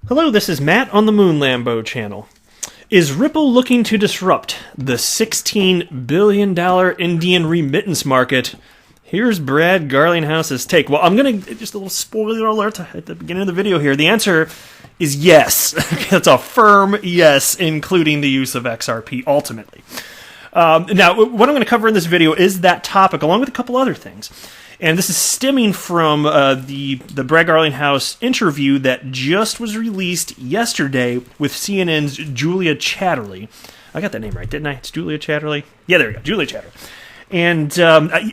Hello, this is Matt on the Moon Lambo channel. Is Ripple looking to disrupt the $16 billion Indian remittance market? Here's Brad Garlinghouse's take. Well, I'm going to, just a little spoiler alert at the beginning of the video here. The answer is yes. It's a firm yes, including the use of XRP ultimately. Now, what I'm going to cover in this video is that topic, along with a couple other things. And this is stemming from the Brad Garlinghouse interview that just was released yesterday with CNN's Julia Chatterley. I got that name right, didn't I? It's Julia Chatterley? Yeah, there we go, Julia Chatterley. And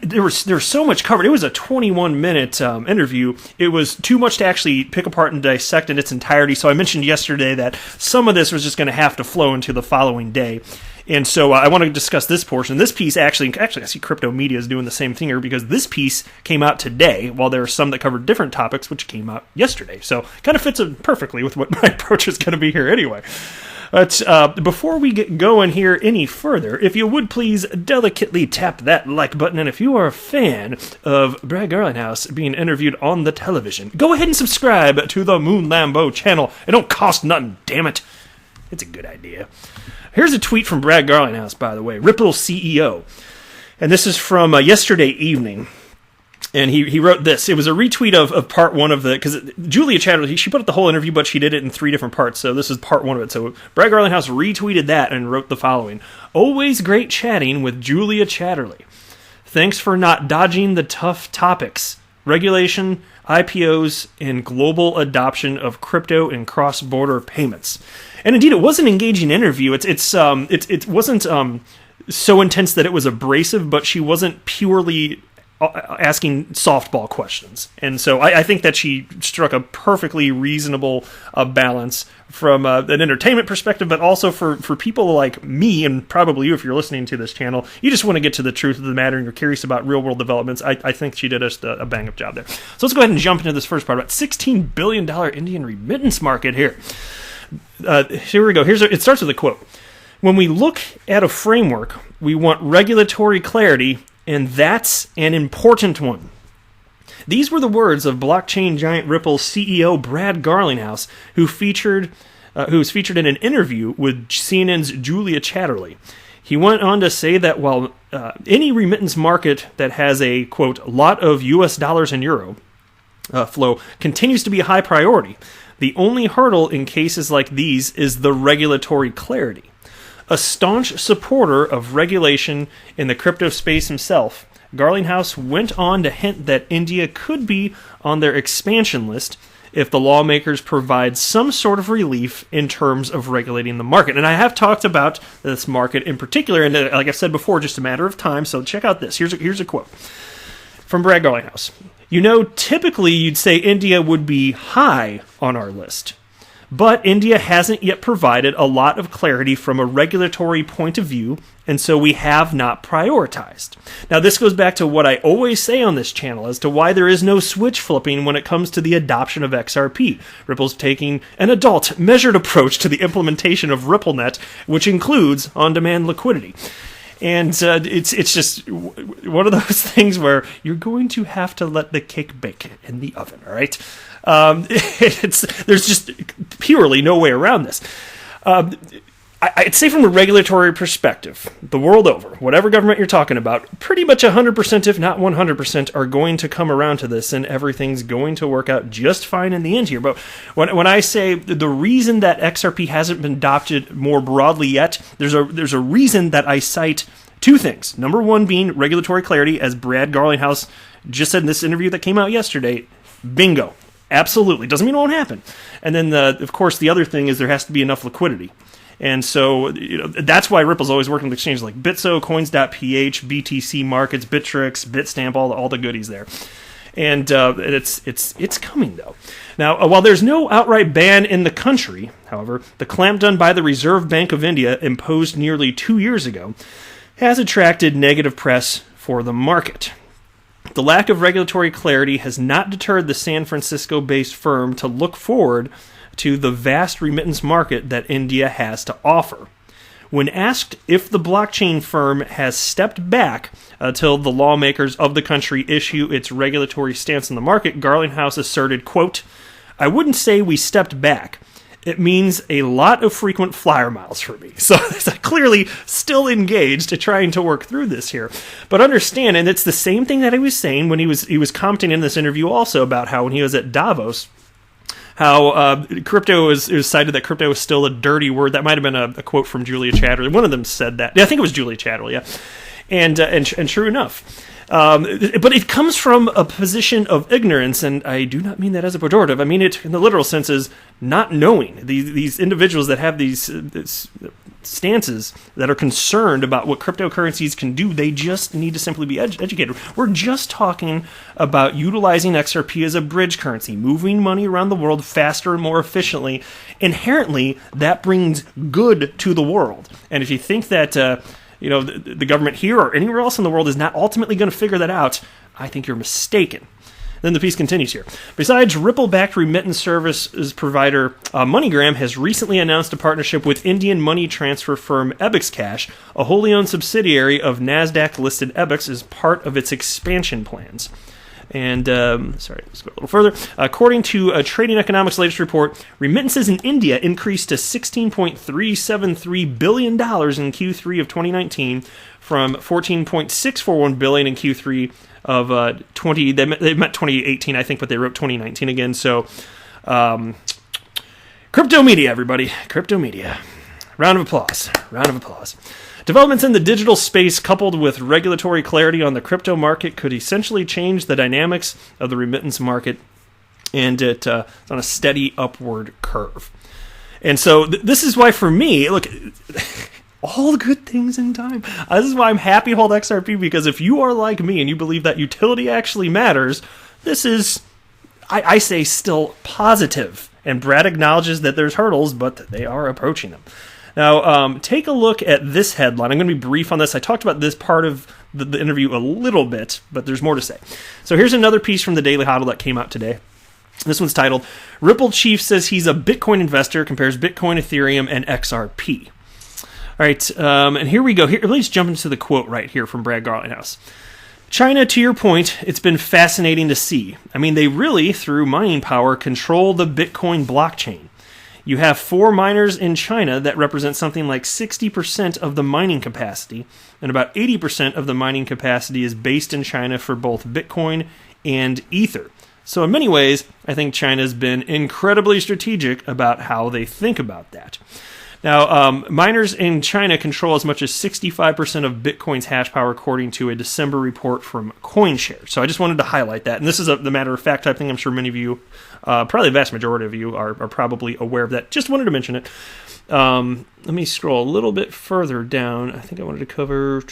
there was so much covered. It was a 21-minute interview. It was too much to actually pick apart and dissect in its entirety. So I mentioned yesterday that some of this was just going to have to flow into the following day. And so I want to discuss this portion. This piece actually, I see Crypto Media is doing the same thing here because this piece came out today, while there are some that covered different topics, which came out yesterday. So it kind of fits in perfectly with what my approach is going to be here anyway. But before we get going here any further, if you would please delicately tap that like button, and if you are a fan of Brad Garlinghouse being interviewed on the television, go ahead and subscribe to the Moon Lambo channel. It don't cost nothing, damn it. It's a good idea. Here's a tweet from Brad Garlinghouse, by the way, Ripple CEO. And this is from yesterday evening. And he wrote this. It was a retweet of part one of the, because Julia Chatterley, she put up the whole interview, but she did it in 3 different parts. So this is part one of it. So Brad Garlinghouse retweeted that and wrote the following. Always great chatting with Julia Chatterley. Thanks for not dodging the tough topics. Regulation, IPOs, and global adoption of crypto and cross-border payments. And indeed, it was an engaging interview. It wasn't so intense that it was abrasive, but she wasn't purely asking softball questions. And so I think that she struck a perfectly reasonable balance from an entertainment perspective, but also for people like me, and probably you if you're listening to this channel, you just want to get to the truth of the matter and you're curious about real-world developments. I think she did a bang-up job there. So let's go ahead and jump into this first part about $16 billion Indian remittance market here. Here we go. It starts with a quote. When we look at a framework, we want regulatory clarity, and that's an important one. These were the words of blockchain giant Ripple CEO Brad Garlinghouse, who was featured in an interview with CNN's Julia Chatterley. He went on to say that while any remittance market that has a, quote, lot of US dollars and euro flow continues to be a high priority, the only hurdle in cases like these is the regulatory clarity. A staunch supporter of regulation in the crypto space himself, Garlinghouse went on to hint that India could be on their expansion list if the lawmakers provide some sort of relief in terms of regulating the market. And I have talked about this market in particular, and like I said before, just a matter of time, so check out this. Here's a quote from Brad Garlinghouse. You know, typically you'd say India would be high on our list, but India hasn't yet provided a lot of clarity from a regulatory point of view, and so we have not prioritized. Now, this goes back to what I always say on this channel as to why there is no switch flipping when it comes to the adoption of XRP. Ripple's taking an adult, measured approach to the implementation of RippleNet, which includes on-demand liquidity. And it's just one of those things where you're going to have to let the cake bake in the oven, all right? There's just purely no way around this. I'd say from a regulatory perspective, the world over, whatever government you're talking about, pretty much 100%, if not 100%, are going to come around to this, and everything's going to work out just fine in the end here. But when I say the reason that XRP hasn't been adopted more broadly yet, there's a reason that I cite 2 things. Number one being regulatory clarity, as Brad Garlinghouse just said in this interview that came out yesterday. Bingo. Absolutely. Doesn't mean it won't happen. And then, of course, the other thing is there has to be enough liquidity. And so, that's why Ripple's always working with exchanges like Bitso, Coins.ph, BTC Markets, Bittrex, Bitstamp, all the goodies there. And it's coming, though. Now, while there's no outright ban in the country, however, the clamp done by the Reserve Bank of India, imposed nearly 2 years ago, has attracted negative press for the market. The lack of regulatory clarity has not deterred the San Francisco-based firm to look forward to the vast remittance market that India has to offer. When asked if the blockchain firm has stepped back until the lawmakers of the country issue its regulatory stance on the market, Garlinghouse asserted, quote, I wouldn't say we stepped back. it means a lot of frequent flyer miles for me. So I'm clearly still engaged to trying to work through this here. But understand, and it's the same thing that he was saying when he was commenting in this interview also about how when he was at Davos, how crypto was, it was cited that crypto was still a dirty word. That might have been a quote from Julia Chatterley. One of them said that. Yeah, I think it was Julia Chatterley, yeah. And true enough. But it comes from a position of ignorance, and I do not mean that as a pejorative. I mean it in the literal sense as not knowing. These individuals that have these stances that are concerned about what cryptocurrencies can do, they just need to simply be educated. We're just talking about utilizing XRP as a bridge currency, moving money around the world faster and more efficiently. Inherently, that brings good to the world. And if you think that the government here or anywhere else in the world is not ultimately going to figure that out, I think you're mistaken. Then the piece continues here. Besides Ripple-backed remittance services provider MoneyGram has recently announced a partnership with Indian money transfer firm EbixCash, a wholly owned subsidiary of NASDAQ-listed Ebix, as part of its expansion plans. And, let's go a little further. According to a Trading Economics latest report, remittances in India increased to $16.373 billion in Q3 of 2019 from $14.641 billion in Q3 of they meant 2018, I think, but they wrote 2019 again. So, crypto media, everybody. Crypto media. Round of applause. Round of applause. Developments in the digital space coupled with regulatory clarity on the crypto market could essentially change the dynamics of the remittance market, and it's on a steady upward curve. And so this is why, for me, look, all good things in time. This is why I'm happy to hold XRP, because if you are like me and you believe that utility actually matters, this is, I say, still positive. And Brad acknowledges that there's hurdles, but they are approaching them. Now, take a look at this headline. I'm going to be brief on this. I talked about this part of the interview a little bit, but there's more to say. So here's another piece from the Daily Hodl that came out today. This one's titled, Ripple Chief Says He's a Bitcoin Investor, Compares Bitcoin, Ethereum, and XRP. All right, and here we go. Let's jump into the quote right here from Brad Garlinghouse. China, to your point, it's been fascinating to see. I mean, they really, through mining power, control the Bitcoin blockchain. You have 4 miners in China that represent something like 60% of the mining capacity, and about 80% of the mining capacity is based in China for both Bitcoin and Ether. So in many ways, I think China's been incredibly strategic about how they think about that. Now, miners in China control as much as 65% of Bitcoin's hash power, according to a December report from CoinShare. So I just wanted to highlight that. And this is the matter of fact type thing. I'm sure many of you, probably the vast majority of you, are probably aware of that. Just wanted to mention it. Let me scroll a little bit further down. I think I wanted to cover...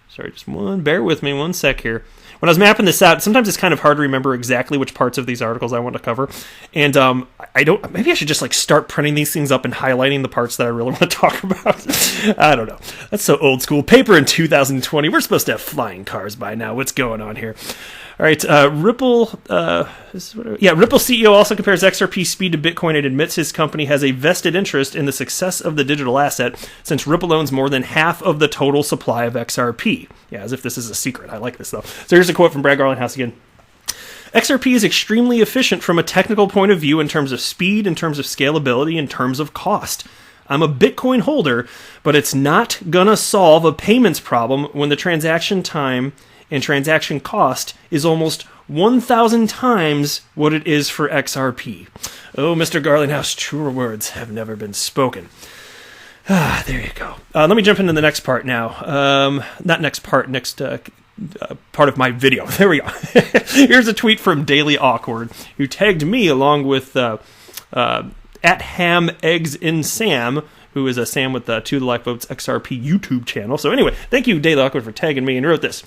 Sorry, bear with me one sec here. When I was mapping this out, sometimes it's kind of hard to remember exactly which parts of these articles I want to cover. And maybe I should just start printing these things up and highlighting the parts that I really want to talk about. I don't know. That's so old school. Paper in 2020. We're supposed to have flying cars by now. What's going on here? All right, Ripple CEO also compares XRP speed to Bitcoin and admits his company has a vested interest in the success of the digital asset, since Ripple owns more than half of the total supply of XRP. Yeah, as if this is a secret. I like this, though. So here's a quote from Brad Garlinghouse again. XRP is extremely efficient from a technical point of view in terms of speed, in terms of scalability, in terms of cost. I'm a Bitcoin holder, but it's not gonna solve a payments problem when the transaction time and transaction cost is almost 1,000 times what it is for XRP. Oh, Mr. Garlinghouse, truer words have never been spoken. There you go. Let me jump into the next part now. Next part of my video. There we go. Here's a tweet from Daily Awkward, who tagged me along with at Ham Eggs in Sam, who is a Sam with 2 of the Lifeboats XRP YouTube channel. So anyway, thank you, Daily Awkward, for tagging me, and wrote this.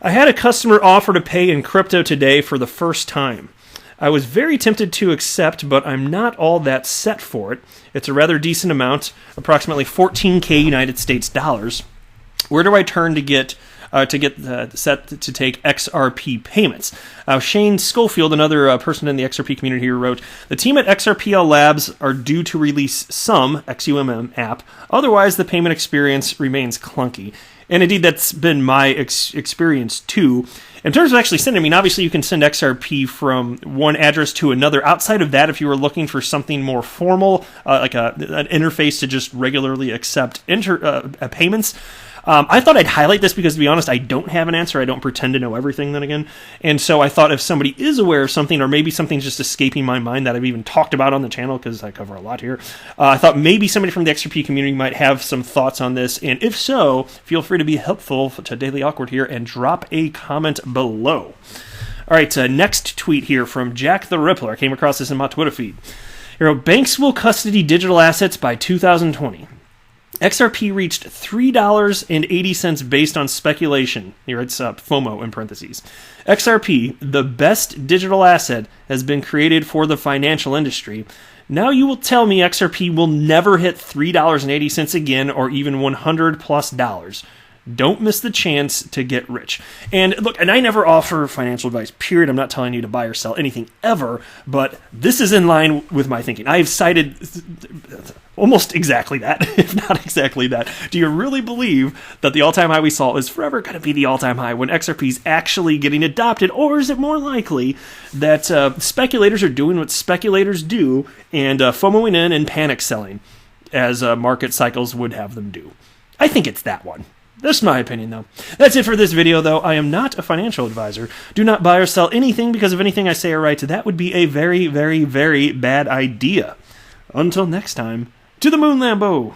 I had a customer offer to pay in crypto today for the first time. I was very tempted to accept, but I'm not all that set for it. It's a rather decent amount, approximately 14K United States dollars. Where do I turn to get set to take XRP payments? Shane Schofield, another person in the XRP community here, wrote, the team at XRPL Labs are due to release some XUMM app. Otherwise, the payment experience remains clunky. And indeed, that's been my experience too. In terms of actually sending, I mean, obviously you can send XRP from one address to another. Outside of that, if you were looking for something more formal, like an interface to just regularly accept payments, I thought I'd highlight this because, to be honest, I don't have an answer. I don't pretend to know everything then again. And so I thought if somebody is aware of something, or maybe something's just escaping my mind that I've even talked about on the channel, because I cover a lot here, I thought maybe somebody from the XRP community might have some thoughts on this. And if so, feel free to be helpful to Daily Awkward here and drop a comment below. All right, next tweet here from Jack the Rippler. I came across this in my Twitter feed. He wrote, banks will custody digital assets by 2020. XRP reached $3.80 based on speculation. Here it's FOMO in parentheses. XRP, the best digital asset, has been created for the financial industry. Now you will tell me XRP will never hit $3.80 again, or even $100+. Don't miss the chance to get rich. And look, and I never offer financial advice, period. I'm not telling you to buy or sell anything ever, but this is in line with my thinking. I've cited almost exactly that, if not exactly that. Do you really believe that the all-time high we saw is forever going to be the all-time high when XRP is actually getting adopted? Or is it more likely that speculators are doing what speculators do and FOMOing in and panic selling, as market cycles would have them do? I think it's that one. That's my opinion, though. That's it for this video, though. I am not a financial advisor. Do not buy or sell anything because of anything I say or write. That would be a very, very, very bad idea. Until next time, to the moon, Lambo!